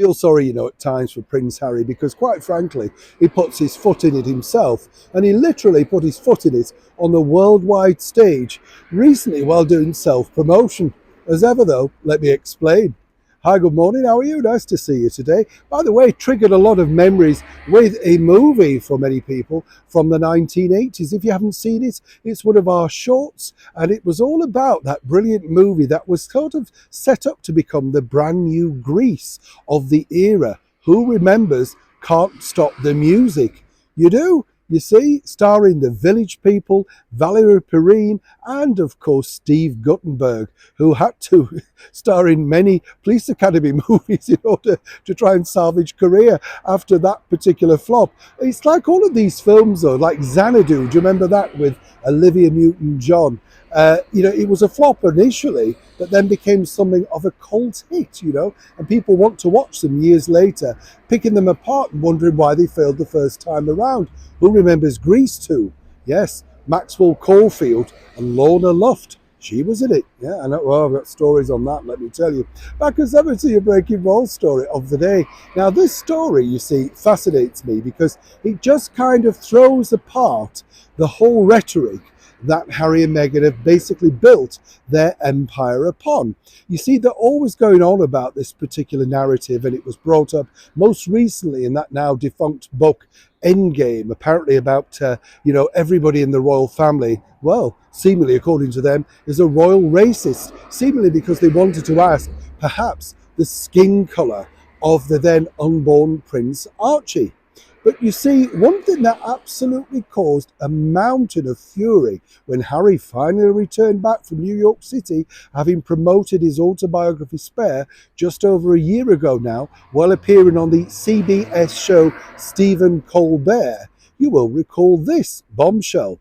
Feel sorry, at times for Prince Harry because, quite frankly, he puts his foot in it himself, and he literally put his foot in it on the worldwide stage recently while doing self-promotion. As ever, though, let me explain. Hi, good morning. How are you? Nice to see you today. By the way, triggered a lot of memories with a movie for many people from the 1980s. If you haven't seen it, it's one of our shorts, and it was all about that brilliant movie that was sort of set up to become the brand new Grease of the era. Who remembers Can't Stop the Music? You do? You see, starring the Village People, Valerie Perrine, and of course Steve Guttenberg, who had to star in many Police Academy movies in order to try and salvage career after that particular flop. It's like all of these films, though, like Xanadu. Do you remember that with Olivia Newton-John? It was a flop initially, but then became something of a cult hit, and people want to watch them years later, picking them apart and wondering why they failed the first time around. Who remembers Grease 2? Yes, Maxwell Caulfield and Lorna Luft. She was in it. Yeah, I know. Well, I've got stories on that, let me tell you. Back as ever to your breaking ball story of the day. Now, this story, you see, fascinates me because it just kind of throws apart the whole rhetoric that Harry and Meghan have basically built their empire upon. You see, they're always going on about this particular narrative, and it was brought up most recently in that now defunct book, Endgame, apparently about, everybody in the royal family, well, seemingly, according to them, is a royal racist, seemingly because they wanted to ask, perhaps, the skin colour of the then unborn Prince Archie. But you see, one thing that absolutely caused a mountain of fury when Harry finally returned back from New York City, having promoted his autobiography Spare just over a year ago now, while appearing on the CBS show Stephen Colbert, you will recall this bombshell.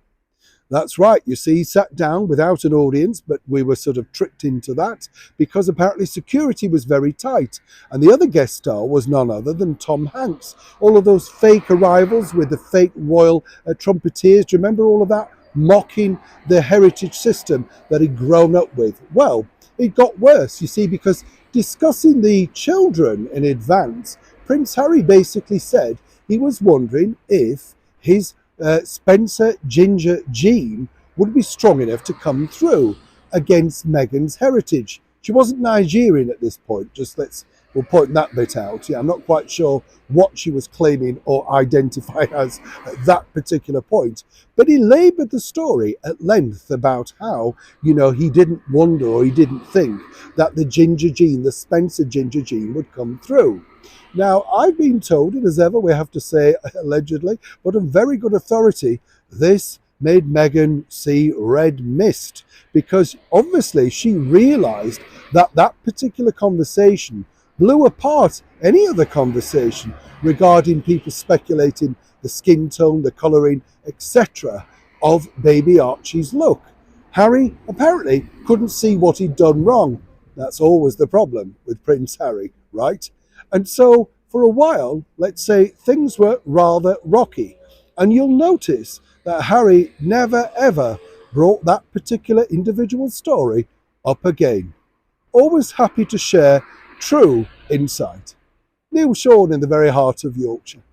That's right, you see, he sat down without an audience, but we were sort of tricked into that because apparently security was very tight. And the other guest star was none other than Tom Hanks. All of those fake arrivals with the fake royal trumpeteers, do you remember all of that? Mocking the heritage system that he'd grown up with. Well, it got worse, you see, because discussing the children in advance, Prince Harry basically said he was wondering if his Spencer Ginger gene would be strong enough to come through against Meghan's heritage. She wasn't Nigerian at this point, we'll point that bit out. Yeah, I'm not quite sure what she was claiming or identifying as at that particular point. But he laboured the story at length about how, he didn't wonder or he didn't think that the ginger gene, the Spencer ginger gene, would come through. Now, I've been told, and as ever we have to say allegedly, but on very good authority, this made Meghan see red mist because obviously she realised that that particular conversation blew apart any other conversation regarding people speculating the skin tone, the colouring, etc. of baby Archie's look. Harry apparently couldn't see what he'd done wrong. That's always the problem with Prince Harry, right? And so for a while, let's say, things were rather rocky. And you'll notice that Harry never ever brought that particular individual story up again. Always happy to share true insight. Neil Sean in the very heart of Yorkshire.